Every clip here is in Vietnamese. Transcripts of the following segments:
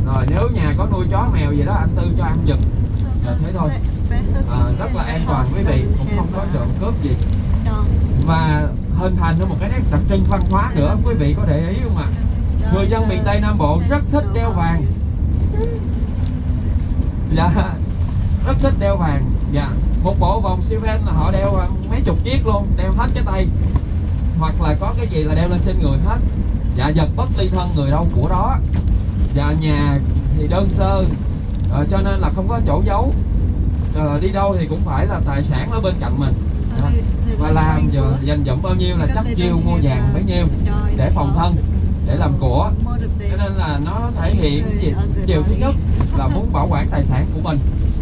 Rồi nếu nhà có nuôi chó mèo gì đó anh Tư cho ăn giùm. Thế thôi. Rất là an toàn quý vị, cũng không có trộm cướp gì. Và hình thành ra một cái nét đặc trưng văn hóa nữa, quý vị có để ý không ạ? Người dân miền Tây Nam Bộ rất thích đeo vàng. Dạ, rất thích đeo vàng. Dạ, một bộ vòng siêu ven là họ đeo mấy chục chiếc luôn, đeo hết cái tay. Hoặc là có cái gì là đeo lên trên người hết. Dạ, vật bất ly thân người đâu của đó. Dạ, nhà thì đơn sơ, cho nên là không có chỗ giấu. Đi đâu thì cũng phải là tài sản ở bên cạnh mình. Và làm giờ dành dụm bao nhiêu là chắc chiêu mua vàng bấy nhiêu để phòng thân, để làm của. Cho nên là nó thể hiện gì? Điều thứ nhất là muốn bảo quản tài sản của mình.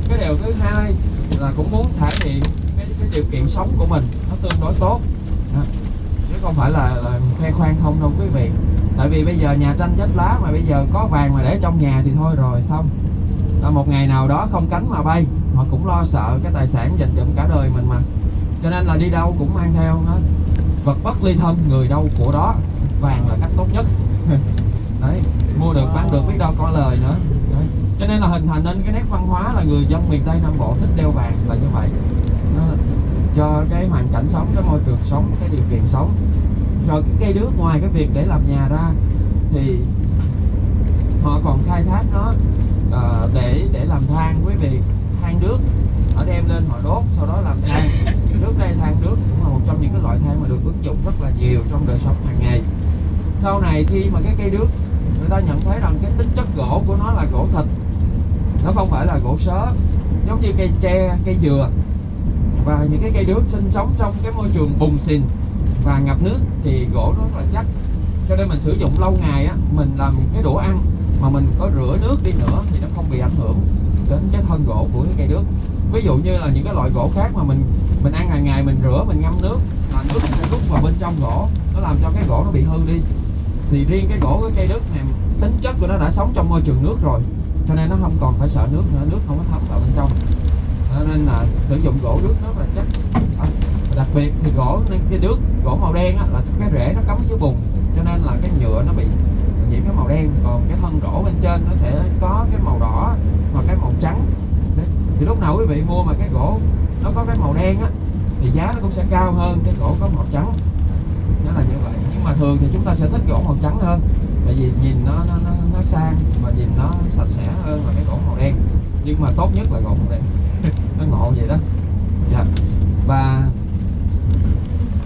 Cái điều thứ hai là cũng muốn thể hiện cái điều kiện sống của mình nó tương đối tốt. Chứ không phải là khoe khoang không đâu quý vị. Tại vì bây giờ nhà tranh vách lá mà bây giờ có vàng mà để trong nhà thì thôi rồi xong. Một ngày nào đó không cánh mà bay, họ cũng lo sợ cái tài sản dành dụm cả đời mình mà. Cho nên là đi đâu cũng mang theo hết. Vật bất ly thân người đâu của đó. Vàng là cách tốt nhất. Đấy, mua được bán được biết đâu có lời nữa. Đấy. Cho nên là hình thành nên cái nét văn hóa là người dân miền Tây Nam Bộ thích đeo vàng là như vậy. Do cái hoàn cảnh sống, cái môi trường sống, cái điều kiện sống. Rồi cái cây đước ngoài cái việc để làm nhà ra thì họ còn khai thác nó để làm than quý vị. Than đước họ đem lên họ đốt, sau đó làm than. Trước đây than đước cũng là một trong những cái loại than mà được ứng dụng rất là nhiều trong đời sống hàng ngày. Sau này khi mà cái cây đước người ta nhận thấy rằng cái tính chất gỗ của nó là gỗ thịt, nó không phải là gỗ sớ giống như cây tre, cây dừa. Và những cái cây đước sinh sống trong cái môi trường bùn xìn và ngập nước thì gỗ nó rất là chắc. Cho nên mình sử dụng lâu ngày á, mình làm cái đũa ăn mà mình có rửa nước đi nữa thì nó không bị ảnh hưởng đến cái thân gỗ của cái cây đước. Ví dụ như là những cái loại gỗ khác mà mình ăn hàng ngày, mình rửa, mình ngâm nước là nước sẽ rút vào bên trong gỗ, nó làm cho cái gỗ nó bị hư đi. Thì riêng cái gỗ, cái cây đước này tính chất của nó đã sống trong môi trường nước rồi, cho nên nó không còn phải sợ nước nữa, nước không có thấm vào bên trong. Nên là sử dụng gỗ đước rất là chắc. Đặc biệt thì gỗ cái đước, gỗ màu đen á, là cái rễ nó cắm dưới bùn, cho nên là cái nhựa nó bị nhiễm cái màu đen. Còn cái thân gỗ bên trên nó sẽ có cái màu đỏ hoặc cái màu trắng. Đấy. Thì lúc nào quý vị mua mà cái gỗ nó có cái màu đen á thì giá nó cũng sẽ cao hơn cái gỗ có màu trắng. Nó là như vậy. Nhưng mà thường thì chúng ta sẽ thích gỗ màu trắng hơn, tại vì nhìn nó sang và nhìn nó sạch sẽ hơn là cái gỗ màu đen. Nhưng mà tốt nhất là gỗ màu đen. Nó ngộ vậy đó. Dạ. Và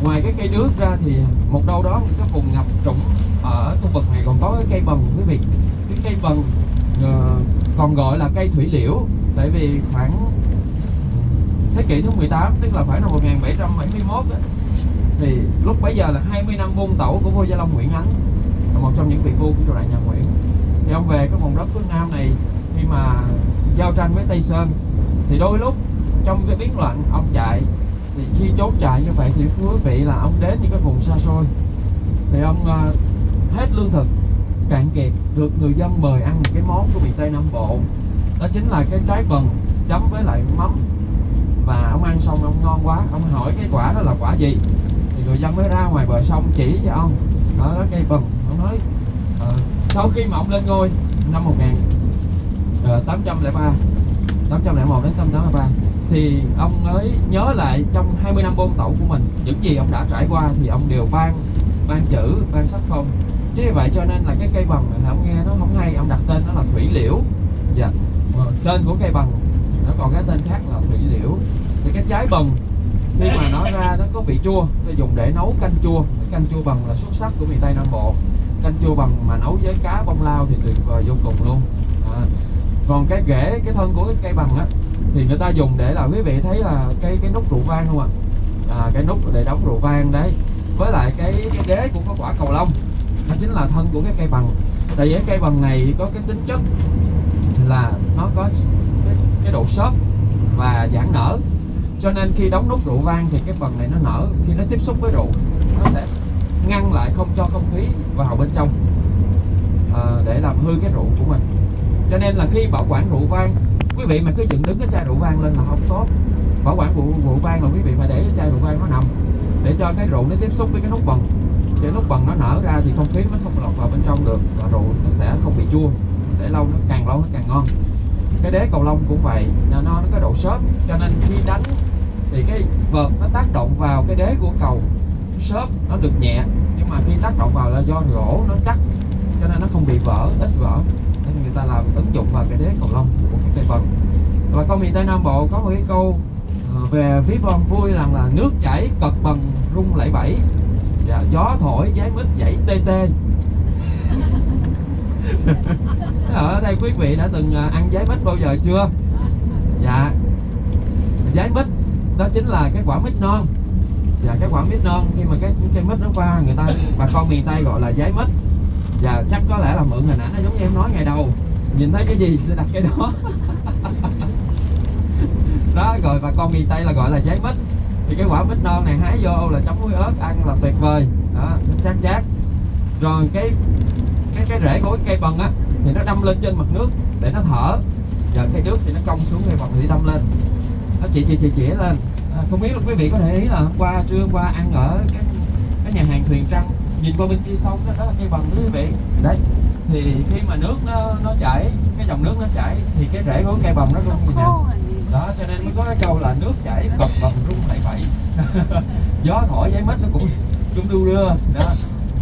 ngoài cái cây đước ra thì một đâu đó một cái vùng ngập trũng ở khu vực này còn có cái cây bần quý vị. Cái cây bần còn gọi là cây thủy liễu, tại vì khoảng thế kỷ thứ 18, tức là phải năm 1771 đó, thì lúc bấy giờ là 20 năm buôn tẩu của vua Gia Long Nguyễn Ánh, là một trong những vị vua của triều đại nhà Nguyễn. Thì ông về cái vùng đất phía Nam này khi mà giao tranh với Tây Sơn, thì đôi lúc trong cái biến loạn ông chạy. Thì khi trốn chạy như vậy thì quý vị là ông đến những cái vùng xa xôi thì ông hết lương thực, cạn kiệt, được người dân mời ăn một cái món của miền Tây Nam Bộ, đó chính là cái trái bần chấm với lại mắm. Và ông ăn xong ông ngon quá, ông hỏi cái quả đó là quả gì thì người dân mới ra ngoài bờ sông chỉ cho ông đó là cây bần. Ông nói sau khi mà ông lên ngôi năm 1803 801 đến 883 thì ông mới nhớ lại trong 20 năm buôn tẩu của mình, những gì ông đã trải qua thì ông đều ban chữ, ban sách không. Chứ vì vậy cho nên là cái cây bần này ông nghe nó không hay, ông đặt tên nó là thủy liễu. Dạ. Tên của cây bần nó còn cái tên khác là thủy liễu. Thì cái trái bần khi mà nó ra nó có vị chua, tôi dùng để nấu canh chua. Cái canh chua bần là xuất sắc của miền Tây Nam Bộ. Canh chua bần mà nấu với cá bông lao thì tuyệt vời vô cùng luôn. Còn cái rễ, cái thân của cái cây bần á thì người ta dùng để là quý vị thấy là cái nút rượu vang không ạ? Cái nút để đóng rượu vang đấy, với lại cái đế của quả cầu lông, đó chính là thân của cái cây bần. Tại vì cái cây bần này có cái tính chất là nó có cái độ xốp và giãn nở, cho nên khi đóng nút rượu vang thì cái bần này nó nở, khi nó tiếp xúc với rượu nó sẽ ngăn lại không cho không khí vào bên trong để làm hư cái rượu của mình. Cho nên là khi bảo quản rượu vang, quý vị mà cứ dựng đứng cái chai rượu vang lên là không tốt. Bảo quản rượu vang là quý vị phải để cái chai rượu vang nó nằm để cho cái rượu nó tiếp xúc với cái nút bần. Cái nút bần nó nở ra thì không khí nó không lọt vào bên trong được và rượu nó sẽ không bị chua. để lâu nó càng ngon. Cái đế cầu lông cũng vậy, nó có độ xốp, cho nên khi đánh thì cái vợt nó tác động vào cái đế của cầu xốp nó được nhẹ, nhưng mà khi tác động vào là do gỗ nó chắc, cho nên nó không bị vỡ, ít vỡ, nên người ta làm ứng dụng vào cái đế cầu lông của cái cây vợt. Và con miền Tây Nam Bộ có một cái câu về ví von vui rằng là nước chảy cật bần rung lẫy bẫy, dạ, gió thổi giấy mít dãy tê tê. Ở đây quý vị đã từng ăn giấy mít bao giờ chưa? Dạ, giấy mít đó chính là cái quả mít non. Dạ, cái quả mít non, khi mà cái mít nó qua, người ta, bà con miền Tây gọi là giấy mít. Dạ, chắc có lẽ là mượn hình ảnh nó giống như em nói ngày đầu, nhìn thấy cái gì sẽ đặt cái đó. Đó, rồi bà con miền Tây là gọi là giấy mít. Thì cái quả mít non này hái vô là chấm muối ớt ăn là tuyệt vời đó, nó chát. Rồi cái rễ của cái cây bần á thì nó đâm lên trên mặt nước để nó thở, và cây nước thì nó cong xuống, cây bần thì đâm lên, nó chỉ lên. Không biết là quý vị có thể ý là trưa hôm qua ăn ở cái nhà hàng Thuyền Trăng, nhìn qua bên kia sông đó, đó là cây bần đó quý vị. Đấy, thì khi mà nước nó chảy, cái dòng nước nó chảy thì cái rễ của cây bần nó rung như nè. Đó, cho nên mới có cái câu là nước chảy cật bần rung lẫy bẫy. Gió thổi giấy mít nó cũng đu đưa đó,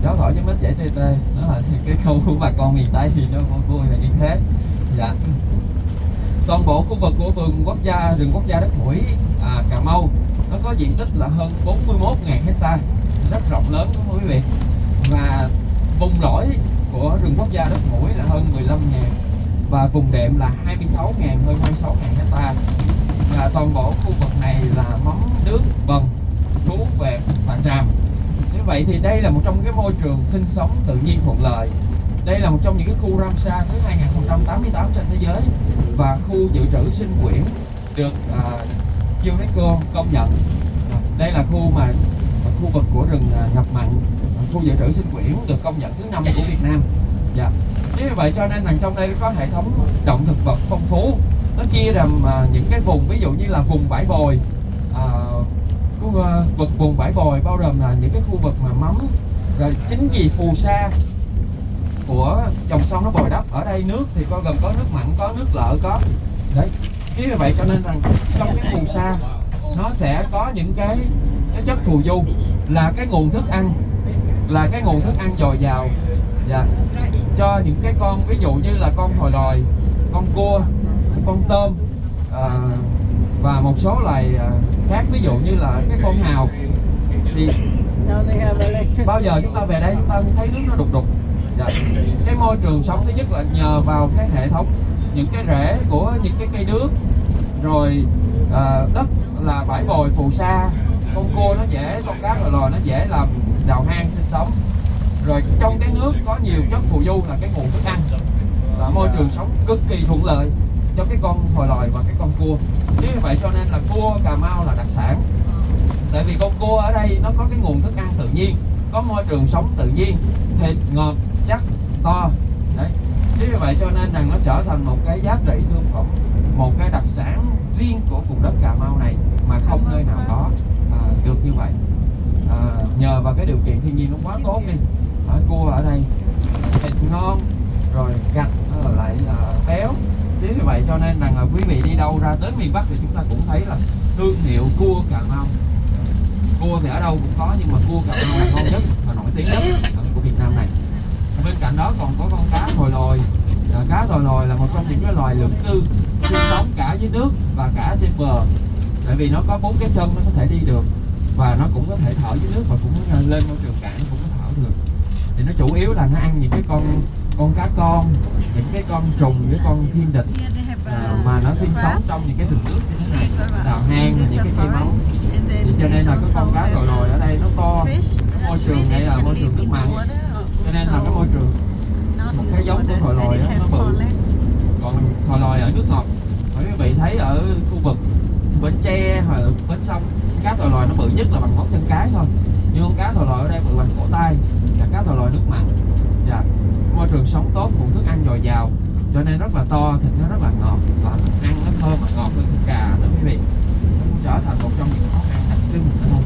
gió thổi giấy mít chảy tê tê, đó là cái câu của bà con miền Tây thì nó vui là như thế. Dạ, toàn bộ khu vực của rừng quốc gia đất mũi Cà Mau nó có diện tích là hơn 41.000 hecta, rất rộng lớn đúng không quý vị. Và vùng lõi của rừng quốc gia đất mũi là hơn 15.000 và vùng đệm là 26.000, hơn 26.000 hecta. Và toàn bộ khu vực này là mắm, nước, bần, thú, vẹt và tràm. Như vậy thì đây là một trong cái môi trường sinh sống tự nhiên thuận lợi. Đây là một trong những cái khu Ramsar thứ 2088 trên thế giới và khu dự trữ sinh quyển được UNESCO công nhận. Đây là khu vực của rừng ngập mặn, khu dự trữ sinh quyển được công nhận thứ 5 của Việt Nam. Dạ. Như vậy cho nên rằng trong đây có hệ thống động thực vật phong phú. Nó chia làm những cái vùng, ví dụ như là vùng bãi bồi. Vùng bãi bồi bao gồm là những cái khu vực mà mắm, rồi chính vì phù sa của dòng sông nó bồi đắp. Ở đây nước thì có gồm có nước mặn, có nước lợ, có đấy. Chính vì vậy cho nên rằng trong cái phù sa nó sẽ có những cái chất phù du là cái nguồn thức ăn, dồi dào. Dạ. Cho những cái con, ví dụ như là con thòi lòi, con cua, con tôm và một số loài khác, ví dụ như là cái con hào. Thì bao giờ chúng ta về đây chúng ta thấy nước nó đục đục. Dạ. Cái môi trường sống thứ nhất là nhờ vào cái hệ thống những cái rễ của những cái cây nước, rồi đất là bãi bồi phù sa, con cua nó dễ, con cá thòi lòi nó dễ làm đào hang sinh sống. Rồi trong cái nước có nhiều chất phù du là cái nguồn thức ăn, là môi trường sống cực kỳ thuận lợi cho cái con thòi lòi và cái con cua. Như vậy cho nên là cua Cà Mau là đặc sản. Tại vì con cua ở đây nó có cái nguồn thức ăn tự nhiên, có môi trường sống tự nhiên, thịt ngọt, chắc, to. Đấy. Như vậy cho nên rằng nó trở thành một cái giá trị thương phẩm, một cái đặc sản riêng của vùng đất Cà Mau này mà không nơi nào có được như vậy. Nhờ vào cái điều kiện thiên nhiên nó quá tốt đi. Cua ở đây thịt ngon, rồi gạch lại là béo. Chính vì vậy cho nên rằng là quý vị đi đâu ra tới miền Bắc thì chúng ta cũng thấy là thương hiệu cua Cà Mau. Cua thì ở đâu cũng có, nhưng mà cua Cà Mau là ngon nhất và nổi tiếng nhất của Việt Nam này. Bên cạnh đó còn có con cá thòi lòi. Cá thòi lòi là một trong những cái loài lưỡng cư sinh sống cả dưới nước và cả trên bờ. Tại vì nó có 4 cái chân, nó có thể đi được và nó cũng có thể thở dưới nước, và cũng lên môi trường cạn nó cũng có thở được. Thì nó chủ yếu là nó ăn những cái con cá con, những cái con trùng với con thiên địch mà nó sinh sống trong những cái rừng nước như thế này, đào hang, những cái cây máu. Thì cho nên là cái con cá thòi lòi ở đây nó to, cái môi trường đây là môi trường nước mặn, cho nên là cái môi trường một cái giống của thòi lòi đó, nó bự. Còn thòi lòi ở nước ngọt, quý vị thấy ở khu vực Bến Tre hoặc bến sông, cá thòi lòi nó bự nhất là bằng ngón chân cái thôi, nhưng con cá thòi lòi ở đây bự bằng cổ tay. Và cá thòi lòi nước mặn, và môi trường sống tốt, nguồn thức ăn dồi dào, cho nên rất là to, thịt nó rất là ngọt và ăn nó thơm và ngọt hơn thịt gà nữa quý vị. Nó cũng trở thành một trong những món ăn đặc trưng nữa thôi.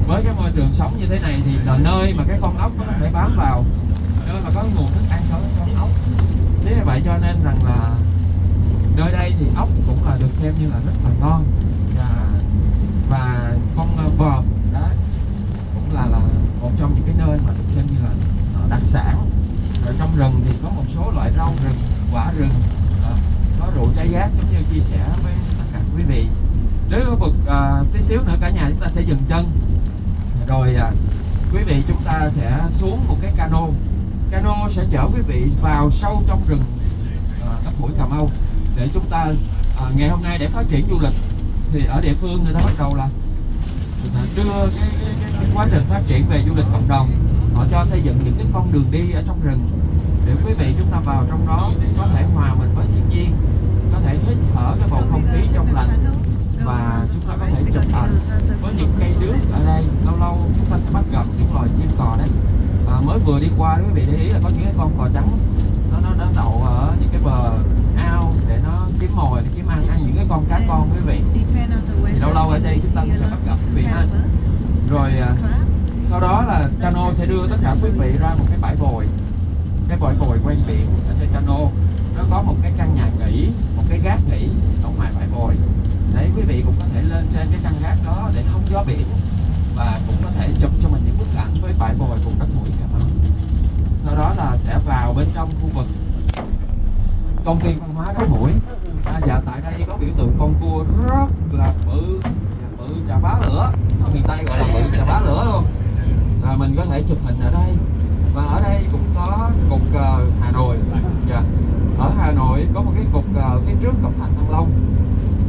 Với cái môi trường sống như thế này thì là nơi mà cái con ốc nó có thể bám vào, nơi mà có nguồn thức ăn cho con ốc. Thế vậy vậy cho nên rằng là nơi đây thì ốc cũng là được xem như là rất là ngon. Và con vòm đó cũng là một trong những cái nơi mà được xem như là đặc sản. Rồi trong rừng thì có một số loại rau rừng, quả rừng, có rượu trái giác giống như chia sẻ với tất cả quý vị. Đến khu vực tí xíu nữa cả nhà chúng ta sẽ dừng chân, rồi quý vị chúng ta sẽ xuống một cái cano. Cano sẽ chở quý vị vào sâu trong rừng ấp Mũi Cà Mau để chúng ta ngày hôm nay để phát triển du lịch thì ở địa phương người ta bắt đầu là đưa cái quá trình phát triển về du lịch cộng đồng. Họ cho xây dựng những cái con đường đi ở trong rừng để quý vị chúng ta vào trong đó có thể hòa mình với thiên nhiên, có thể hít thở cái bầu không khí trong lành, và chúng ta có thể chụp ảnh với những cây đước ở đây. Lâu lâu chúng ta sẽ bắt gặp những loài chim cò đấy. Mới vừa đi qua quý vị để ý là có những cái con cò trắng nó đậu ở những cái bờ ao để nó kiếm mồi, để kiếm ăn những cái con cá con quý vị. Thì lâu lâu ở đây chúng ta cũng sẽ bắt gặp quý vị ha. Rồi sau đó là cano sẽ đưa tất cả quý vị ra một cái bãi bồi, cái bãi bồi quanh biển. Ở trên cano nó có một cái căn nhà nghỉ, một cái gác nghỉ ở ngoài bãi bồi. Đấy, quý vị cũng có thể lên trên cái căn gác đó để hóng gió biển và cũng có thể chụp cho mình những bức ảnh với bãi bồi vùng đất Mũi Cà Mau. Sau đó là sẽ vào bên trong khu vực công viên văn hóa đất Mũi. Dạ, tại đây có biểu tượng con cua rất là bự chà bá lửa, ở miền Tây gọi là bự chà bá lửa luôn. Mình có thể chụp hình ở đây. Và ở đây cũng có cột cờ Hà Nội. Dạ. Ở Hà Nội có một cái cột cờ phía trước cổng thành Thăng Long.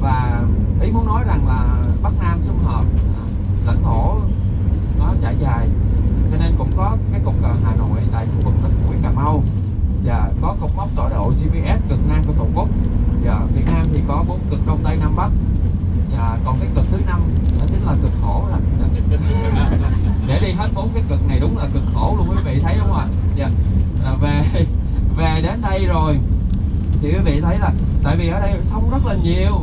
Và ý muốn nói rằng là Bắc Nam xung hợp, lãnh thổ nó trải dài, cho nên cũng có cái cột cờ Hà Nội tại khu vực đất Mũi Cà Mau. Và có cột mốc tọa độ GPS cực Nam của Tổ quốc. Và Việt Nam thì có 4 cực Đông Tây Nam Bắc. Và còn cái cực thứ 5 đó chính là cực khổ rồi. Để đi hết 4 cái cực này đúng là cực khổ luôn quý vị thấy đúng không ạ? Dạ. Về đến đây rồi thì quý vị thấy là tại vì ở đây sông rất là nhiều,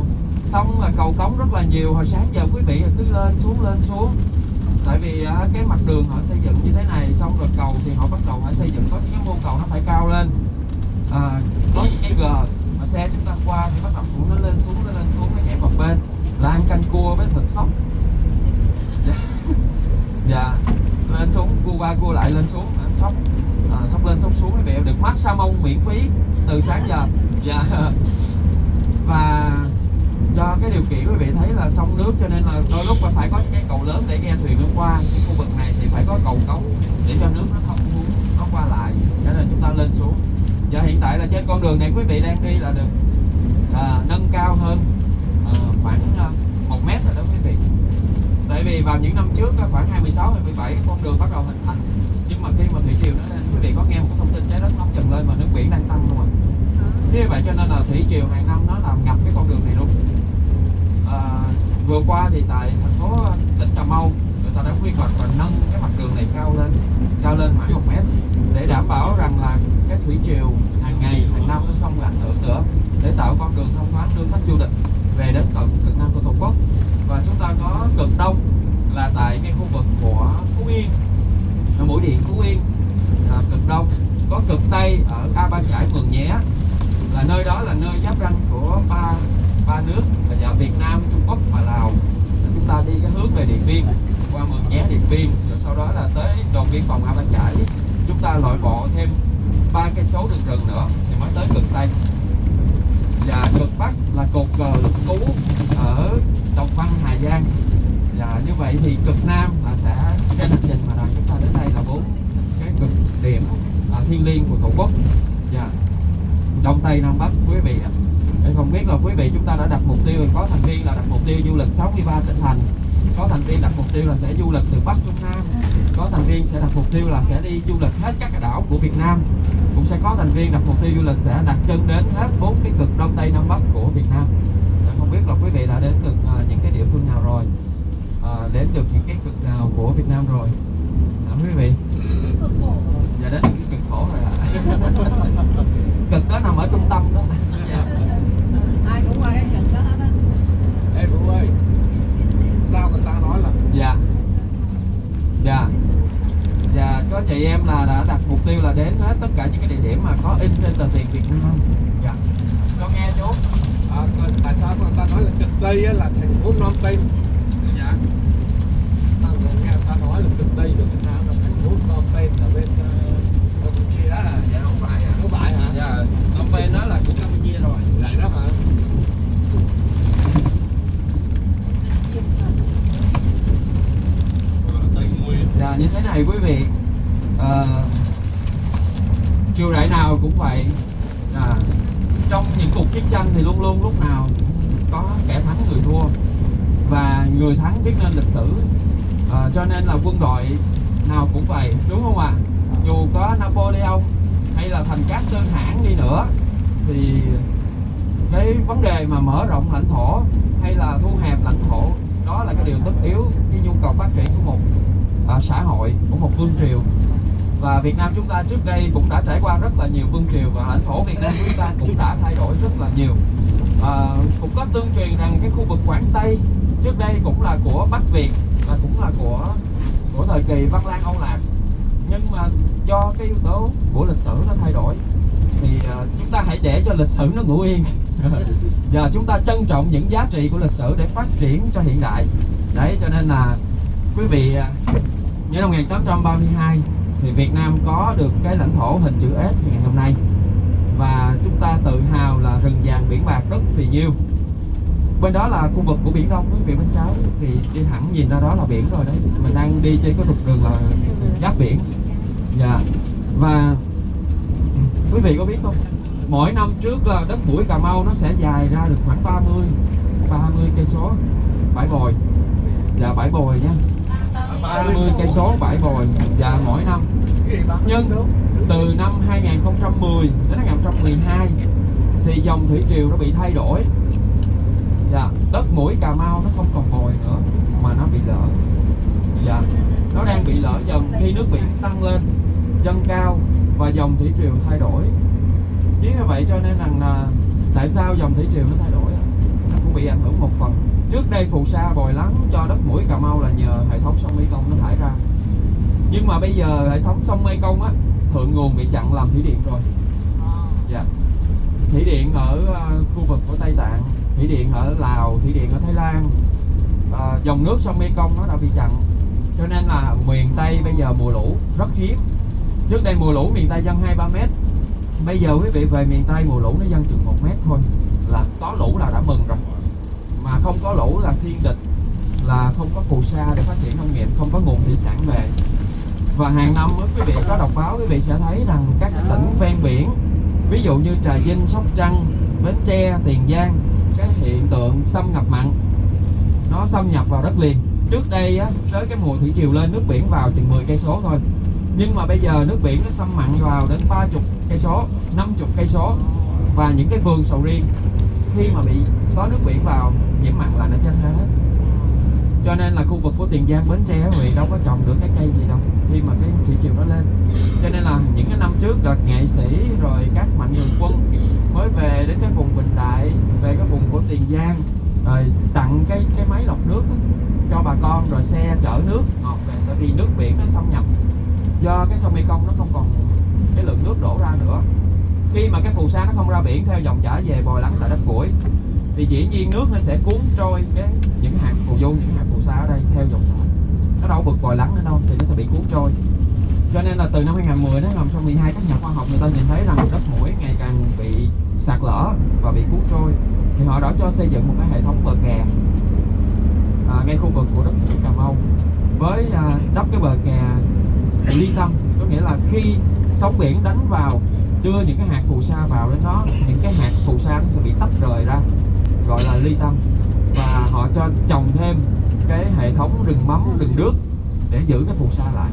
sông là cầu cống rất là nhiều. Hồi sáng giờ quý vị cứ lên xuống. Tại vì cái mặt đường họ xây dựng như thế này, xong rồi cầu thì họ bắt đầu họ xây dựng có những cái mô cầu nó phải cao lên, có những cái gờ mà xe chúng ta qua thì bắt đầu nó lên xuống nó nhảy vào bên là ăn canh cua với thịt sóc. Dạ, lên xuống cua qua cua lại, lên xuống ăn sóc, sóc lên sóc xuống quý vị được mát salmon miễn phí từ sáng giờ. Dạ. Và do cái điều kiện quý vị thấy là sông nước cho nên là đôi lúc phải có cái cầu lớn để ghe thuyền nó qua. Cái khu vực này thì phải có cầu cống để cho nước nó không nó qua lại, cho nên chúng ta lên xuống. Và hiện tại là trên con đường này quý vị đang đi là được nâng cao hơn khoảng 1 mét rồi đó quý vị. Tại vì vào những năm trước khoảng 26, 27 con đường bắt đầu hình thành, nhưng mà khi mà thủy triều nó lên, quý vị có nghe một thông tin trái đất nóng dần lên mà nước biển đang tăng luôn ạ. Như vậy cho nên là thủy triều hàng năm nó làm ngập cái con đường này luôn. Vừa qua thì tại thành phố tỉnh Cà Mau người ta đã quy hoạch và nâng cái mặt đường này cao lên khoảng 1 mét để đảm bảo rằng là cái thủy triều hàng ngày hàng năm nó không ảnh hưởng nữa, để tạo con đường thông thoáng đưa khách du lịch về đến tận cực Nam của Tổ quốc. Và chúng ta có cực Đông là tại cái khu vực của Phú Yên, ở Mũi Điện Phú Yên, cực Đông. Có cực Tây ở A Ba Chải Mường Nhé, là nơi đó là nơi giáp ranh của ba nước là Việt Nam, Trung Quốc và Lào. Chúng ta đi cái hướng về Điện Biên qua Mường Nhé, Điện Biên, rồi sau đó là tới đồn biên phòng A Ba Chải. Chúng ta lội bộ thêm 3 cây số đường rừng nữa thì mới tới cực Tây. Và cực Bắc là cột cờ Lục Cú ở Đồng Văn, Hà Giang. Và như vậy thì cực Nam là sẽ trên hành trình mà đoàn chúng ta đến đây là 4 cái cực điểm thiêng liêng của Tổ quốc. Và Đông Tây Nam Bắc quý vị. Để không biết là quý vị chúng ta đã đặt mục tiêu, có thành viên là đặt mục tiêu du lịch 63 tỉnh thành, có thành viên đặt mục tiêu là sẽ du lịch từ Bắc Trung Nam, có thành viên sẽ đặt mục tiêu là sẽ đi du lịch hết các cái đảo của Việt Nam, cũng sẽ có thành viên đặt mục tiêu du lịch sẽ đặt chân đến hết 4 cái cực Đông Tây Nam Bắc của Việt Nam. Để không biết là quý vị đã đến được những cái địa phương nào rồi, đến được những cái cực nào của Việt Nam rồi quý vị? Dạ, đến được cái cực khổ rồi ạ. Cực đó nằm ở trung tâm đó. Dạ. Ai cũng qua cái cực đó hết á. Ê Vũ ơi, sao người ta nói là Dạ, có chị em là đã đặt mục tiêu là đến hết tất cả những cái địa điểm mà có in trên tờ tiền Việt Nam. Dạ. Con nghe chú. Tại sao mà ta nói là cực Tây á, là thành phố Nam Tây? Dạ. Ta nghe ta nói là cực Tây của Việt Nam là thành phố Nam Tây là bên Campuchia á. Dạ không phải ạ. Không phải hả? Dạ, Phnom Penh đó là của Campuchia rồi. Vậy đó hả? Tây Nguyên. Dạ, như thế này quý vị, triều đại nào cũng vậy. Trong những cuộc chiến tranh thì luôn luôn lúc nào có kẻ thắng người thua, và người thắng biết nên lịch sử. Cho nên là quân đội nào cũng vậy, đúng không ạ? Dù có Napoleon hay là thành Cát Sơn Hãn đi nữa thì cái vấn đề mà mở rộng lãnh thổ hay là thu hẹp lãnh thổ, đó là cái điều tất yếu, cái nhu cầu phát triển của một xã hội, của một vương triều. Và Việt Nam chúng ta trước đây cũng đã trải qua rất là nhiều vương triều, và lãnh thổ Việt Nam chúng ta cũng đã thay đổi rất là nhiều. Cũng có tương truyền rằng cái khu vực Quảng Tây trước đây cũng là của Bắc Việt và cũng là của thời kỳ Văn Lang Âu Lạc, nhưng mà do cái yếu tố của lịch sử nó thay đổi thì chúng ta hãy để cho lịch sử nó ngủ yên. Và chúng ta trân trọng những giá trị của lịch sử để phát triển cho hiện đại. Đấy, cho nên là quý vị nhớ năm 1832 thì Việt Nam có được cái lãnh thổ hình chữ S như ngày hôm nay, và chúng ta tự hào là rừng vàng biển bạc rất phì nhiêu. Bên đó là khu vực của Biển Đông, quý vị bên trái thì đi thẳng nhìn ra đó là biển rồi đấy. Mình đang đi trên cái trục đường là giáp biển. Dạ. Và quý vị có biết không, mỗi năm trước là đất mũi Cà Mau nó sẽ dài ra được khoảng 30 cây số bãi bồi. Dạ, bãi bồi nha. 30 cây số bãi bồi và mỗi năm. Nhưng từ năm 2010 đến 2012 thì dòng thủy triều nó bị thay đổi. Dạ, đất mũi Cà Mau nó không còn bồi nữa mà nó bị lở. Dạ, nó đang bị lở dần khi nước biển tăng lên, dâng cao và dòng thủy triều thay đổi. Chính như vậy cho nên rằng là tại sao dòng thủy triều nó thay đổi, nó cũng bị ảnh hưởng một phần. Trước đây phù sa bồi lắng cho đất mũi Cà Mau là nhờ hệ thống sông Mekong nó thải ra. Nhưng mà bây giờ hệ thống sông Mekong á, thượng nguồn bị chặn làm thủy điện rồi. Dạ. Thủy điện ở khu vực của Tây Tạng, thủy điện ở Lào, thủy điện ở Thái Lan, dòng nước sông Mekong nó đã bị chặn. Cho nên là miền Tây bây giờ mùa lũ rất hiếm. Trước đây mùa lũ miền Tây dâng 2-3 mét. Bây giờ quý vị về miền Tây mùa lũ nó dâng chừng 1 mét thôi, là có lũ là đã mừng rồi. Mà không có lũ là thiên địch, là không có phù sa để phát triển nông nghiệp, không có nguồn thủy sản về. Và hàng năm quý vị có đọc báo, quý vị sẽ thấy rằng các tỉnh ven biển, ví dụ như Trà Vinh, Sóc Trăng, Bến Tre, Tiền Giang, cái hiện tượng xâm nhập mặn nó xâm nhập vào đất liền. Trước đây á, tới cái mùa thủy triều lên nước biển vào chừng 10 cây số thôi, nhưng mà bây giờ nước biển nó xâm mặn vào đến 30 cây số, 50 cây số, và những cái vườn sầu riêng khi mà bị có nước biển vào nhiễm mặn là nó chết hết. Cho nên là khu vực của Tiền Giang, Bến Tre huyện đâu có trồng được cái cây gì đâu khi mà cái thủy triều nó lên. Cho nên là những cái năm trước là nghệ sĩ rồi các mạnh thường quân mới về đến cái vùng Bình Đại, về cái vùng của Tiền Giang, rồi tặng cái máy lọc nước cho bà con, rồi xe chở nước ngọt về, tại vì nước biển nó xâm nhập do cái sông Mekong nó không còn cái lượng nước đổ ra nữa. Khi mà cái phù sa nó không ra biển theo dòng chảy về bồi lắng tại đất củi thì dĩ nhiên nước nó sẽ cuốn trôi những hạt phù du, những hạt phù sa ở đây theo dòng chảy, nó đâu bực bồi lắng nữa đâu, thì nó sẽ bị cuốn trôi. Cho nên là từ năm 2010 đến năm 2012 các nhà khoa học người ta nhìn thấy rằng đất mũi ngày càng bị sạt lở và bị cuốn trôi, thì họ đã cho xây dựng một cái hệ thống bờ kè ngay khu vực của đất mũi Cà Mau, với đắp cái bờ kè ly tâm, có nghĩa là khi sóng biển đánh vào đưa những cái hạt phù sa vào đến đó, những cái hạt phù sa nó sẽ bị tách rời ra, gọi là ly tâm, và họ cho trồng thêm cái hệ thống rừng mắm, rừng nước để giữ cái phù sa lại.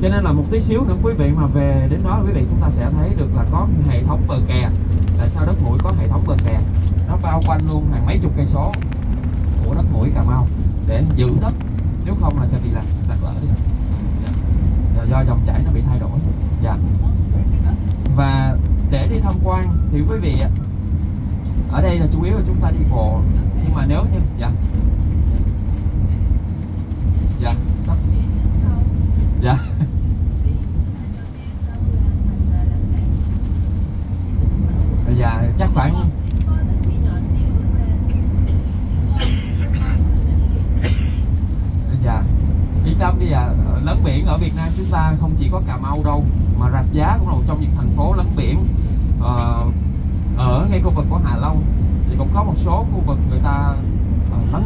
Cho nên là một tí xíu nữa quý vị mà về đến đó, quý vị chúng ta sẽ thấy được là có hệ thống bờ kè. Tại sao đất mũi có hệ thống bờ kè? Nó bao quanh luôn hàng mấy chục cây số của đất mũi Cà Mau để giữ đất, nếu không là sẽ bị làm sạt lở đi. Do dòng chảy nó bị thay đổi. Dạ. Và để đi tham quan thì quý vị ở đây là chủ yếu là chúng ta đi bộ, nhưng mà nếu như dạ dạ Dạ chắc khoảng dạ yên tâm đi ạ. Lấn biển ở Việt Nam chúng ta không chỉ có Cà Mau đâu, mà Rạch Giá cũng là một trong những thành phố lấn biển. Ở ngay khu vực của Hạ Long thì cũng có một số khu vực người ta lấn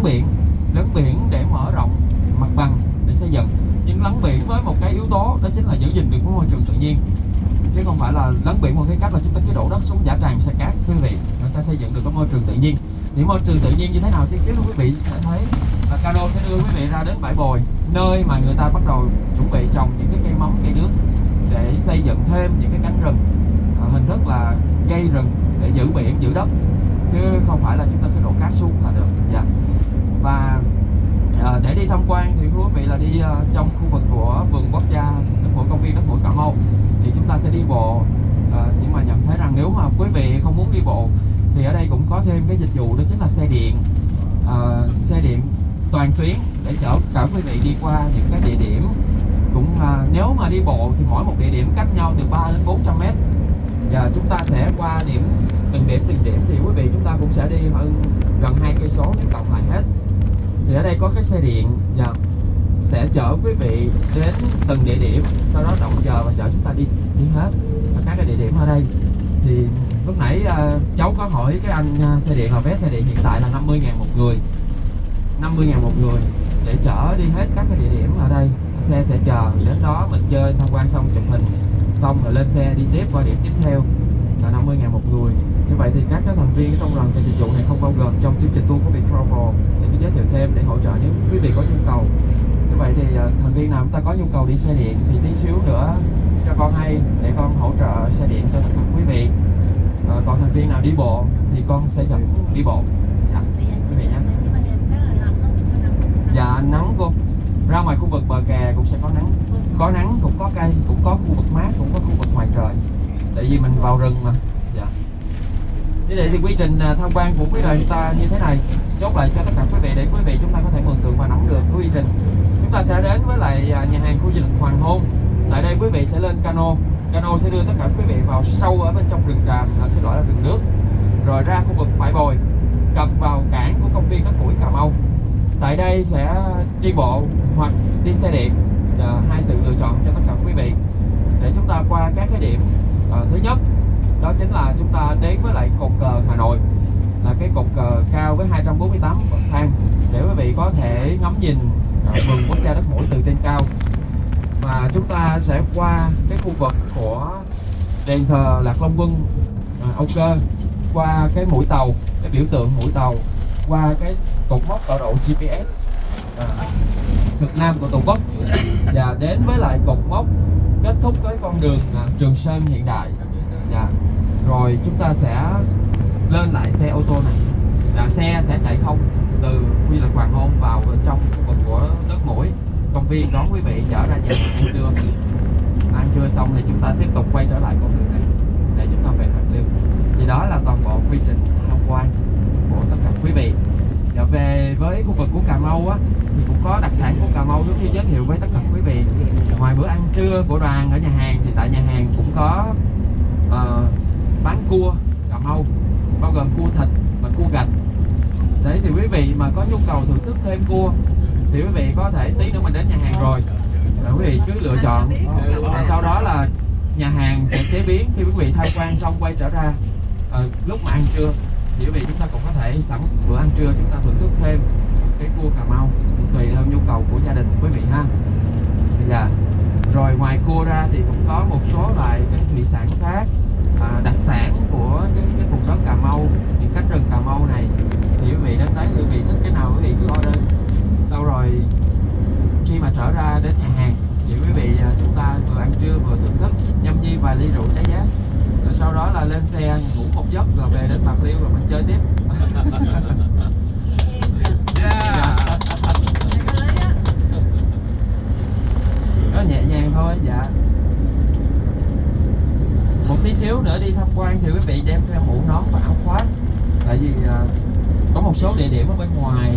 biển để mở rộng mặt bằng để xây dựng. Nhưng lấn biển với một cái yếu tố đó chính là giữ gìn được cái môi trường tự nhiên, chứ không phải là lấn biển một cái cách là chúng ta cứ đổ đất xuống giả tràn sa cát. Quý vị, người ta xây dựng được cái môi trường tự nhiên. Thì môi trường tự nhiên như thế nào chứ quý vị sẽ thấy là cano sẽ đưa quý vị ra đến bãi bồi, nơi mà người ta bắt đầu chuẩn bị trồng những cái cây mắm, cây nước để xây dựng thêm những cái cánh rừng, hình thức là cây rừng để giữ biển, giữ đất, chứ không phải là chúng ta cứ đổ cát xuống là được. Dạ. Và để đi tham quan thì quý vị là đi trong khu vực của vườn quốc gia đất mũi, công viên đất mũi Cà Mau, thì chúng ta sẽ đi bộ. Nhưng mà nhận thấy rằng nếu mà quý vị không muốn đi bộ thì ở đây cũng có thêm cái dịch vụ, đó chính là xe điện toàn tuyến để chở cả quý vị đi qua những cái địa điểm. Cũng nếu mà đi bộ thì mỗi một địa điểm cách nhau từ 3 đến 400 mét, và chúng ta sẽ qua từng điểm thì quý vị chúng ta cũng sẽ đi hơn gần 2 cây số nếu cộng lại hết. Thì ở đây có cái xe điện và sẽ chở quý vị đến từng địa điểm, sau đó động chờ và chở chúng ta đi hết các cái địa điểm ở đây. Thì lúc nãy cháu có hỏi cái anh xe điện là vé xe điện hiện tại là 50.000 một người, 50.000 một người để chở đi hết các cái địa điểm ở đây. Xe sẽ chờ đến đó mình chơi tham quan xong chụp hình xong rồi lên xe đi tiếp qua điểm tiếp theo, là 50.000 một người. Như vậy thì các cái thành viên trong đoàn dịch vụ này không bao gồm trong chương trình tour của Viettravel. Để giới thiệu thêm để hỗ trợ nếu quý vị có nhu cầu. Như vậy thì thành viên nào chúng ta có nhu cầu đi xe điện thì tí xíu nữa cho con hay để con hỗ trợ xe điện cho tất cả quý vị. Còn thành viên nào đi bộ thì con sẽ dẫn đi bộ. Dạ, quý vị nhé. Dạ nắng cô. Ra ngoài khu vực bờ kè cũng sẽ có nắng, cũng có cây, cũng có khu vực mát, cũng có khu vực ngoài trời. Tại vì mình vào rừng mà. Dạ. Như vậy thì quy trình tham quan của quý đời chúng ta như thế này. Chốt lại cho tất cả quý vị để quý vị chúng ta có thể mường tượng và nắm được quy trình. Chúng ta sẽ đến với lại nhà hàng khu du lịch Hoàng Hôn. Tại đây quý vị sẽ lên cano sẽ đưa tất cả quý vị vào sâu ở bên trong rừng tràm, xin lỗi là rừng nước, rồi ra khu vực bãi bồi, cập vào cảng của công viên đất mũi Cà Mau. Tại đây sẽ đi bộ hoặc đi xe điện, hai sự lựa chọn cho tất cả quý vị để chúng ta qua các cái điểm. Thứ nhất đó chính là chúng ta đến với lại cột cờ Hà Nội, là cái cột cờ cao với 248 bậc thang để quý vị có thể ngắm nhìn vườn quốc gia đất mũi từ trên cao. Và chúng ta sẽ qua cái khu vực của đền thờ Lạc Long Quân, Âu Cơ, qua cái mũi tàu, cái biểu tượng mũi tàu, qua cái cột mốc tọa độ GPS cực nam của Tổ quốc, và đến với lại cột mốc kết thúc với con đường Trường Sơn hiện đại. Rồi chúng ta sẽ lên lại xe ô tô này, xe sẽ chạy thông từ quy luật Hoàng Hôn vào trong khu vực của đất mũi công viên, đón quý vị trở ra nhà hàng ăn trưa. Ăn trưa xong thì chúng ta tiếp tục quay trở lại con đường này để chúng ta về Bạc Liêu. Thì đó là toàn bộ quy trình tham quan của tất cả quý vị. Và về với khu vực của Cà Mau á, thì cũng có đặc sản của Cà Mau giống như giới thiệu với tất cả quý vị. Ngoài bữa ăn trưa của đoàn ở nhà hàng thì tại nhà hàng cũng có bán cua Cà Mau, bao gồm cua thịt và cua gạch. Đấy thì quý vị mà có nhu cầu thưởng thức thêm cua thì quý vị có thể tí nữa mình đến nhà hàng rồi quý vị cứ lựa chọn. Sau đó là nhà hàng sẽ chế biến khi quý vị tham quan xong quay trở ra lúc mà ăn trưa thì quý vị chúng ta cũng có thể sẵn bữa ăn trưa chúng ta thưởng thức thêm cái cua Cà Mau tùy theo nhu cầu của gia đình quý vị ha. Rồi ngoài cua ra thì cũng có một số loại cái thủy sản khác đặc sản của cái vùng đất Cà Mau, những cánh rừng Cà Mau này, thì quý vị đến đấy quý vị thích cái nào quý vị cứ order. Sau rồi khi mà trở ra đến nhà hàng thì quý vị chúng ta vừa ăn trưa vừa thưởng thức nhâm nhi vài ly rượu trái giá, rồi sau đó là lên xe ngủ một giấc rồi về đến Bạc Liêu rồi mình chơi tiếp. Nó nhẹ nhàng thôi. Dạ. Một tí xíu nữa đi tham quan thì quý vị đem theo mũ nón và áo khoác, tại vì có một số địa điểm ở bên ngoài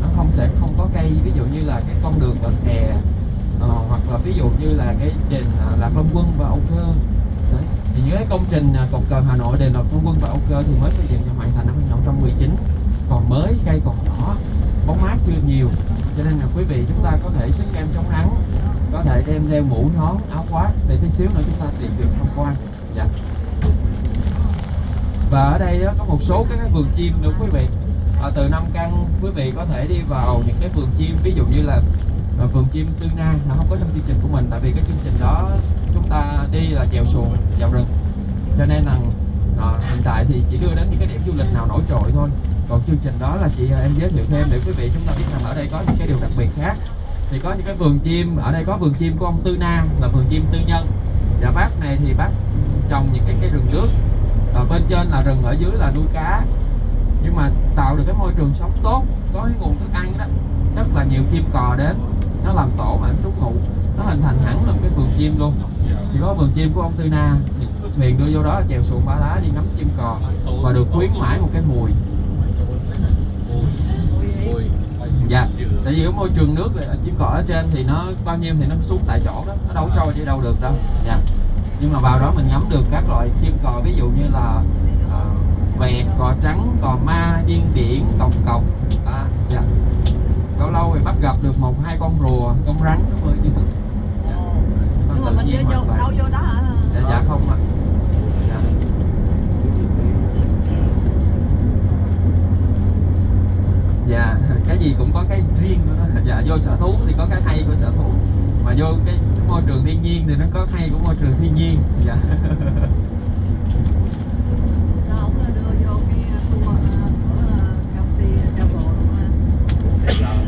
nó sẽ không có cây, ví dụ như là cái con đường bờ kè, hoặc là ví dụ như là cái đền Lạc Long Quân và Âu Cơ. Đấy. Thì những cái công trình cột cờ Hà Nội, đền Lạc Long Quân và Âu Cơ chưa nhiều, cho nên là quý vị chúng ta có thể xứng kem chống nắng, có thể đem theo mũ nón áo khoác để tí xíu nữa chúng ta tìm được tham quan. Dạ. Và ở đây đó, có một số cái vườn chim nữa quý vị. Từ Nam Căn quý vị có thể đi vào những cái vườn chim, ví dụ như là vườn chim Tư Na là không có trong chương trình của mình, tại vì cái chương trình đó chúng ta đi là chèo xuồng vào rừng, cho nên là hiện tại thì chỉ đưa đến những cái điểm du lịch nào nổi trội thôi. Còn chương trình đó là chị em giới thiệu thêm để quý vị chúng ta biết rằng ở đây có những cái điều đặc biệt khác. Thì có những cái vườn chim, ở đây có vườn chim của ông Tư Na là vườn chim tư nhân. Và bác này thì bác trồng những cái cây rừng nước, bên trên là rừng, ở dưới là nuôi cá, nhưng mà tạo được cái môi trường sống tốt, có cái nguồn thức ăn đó, rất là nhiều chim cò đến, nó làm tổ mà trú ngụ, nó hình thành hẳn là một cái vườn chim luôn. Chỉ có vườn chim của ông Tư Na, thuyền đưa vô đó chèo xuồng ba lá đi ngắm chim cò và được khuyến mãi một cái mùi. Dạ, tại vì cái môi trường nước chim cò ở trên thì nó bao nhiêu thì nó xuống tại chỗ đó, nó đâu trôi đi đâu được đâu. Dạ. Nhưng mà vào đó mình ngắm được các loại chim cò, ví dụ như là vẹt, cò trắng, cò ma, điên điển, còng cọc. Dạ. Lâu lâu thì bắt gặp được 1-2 con rùa, con rắn nó bơi như mình. Nhưng mà mình vô đâu vô đó hả? Dạ không ạ. Dạ. Dạ, cái gì cũng có cái riêng của nó. Dạ, vô sở thú thì có cái hay của sở thú, mà vô cái môi trường thiên nhiên thì nó có hay của môi trường thiên nhiên. Dạ. Sao ông là đưa vô cái tour của công ty travel đúng không?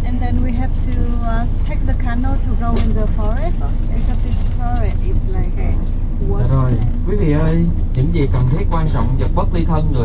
and then we have to take the canoe to go in the forest because it's forest. Quý vị ơi, những gì cần thiết quan trọng vật bất ly thân người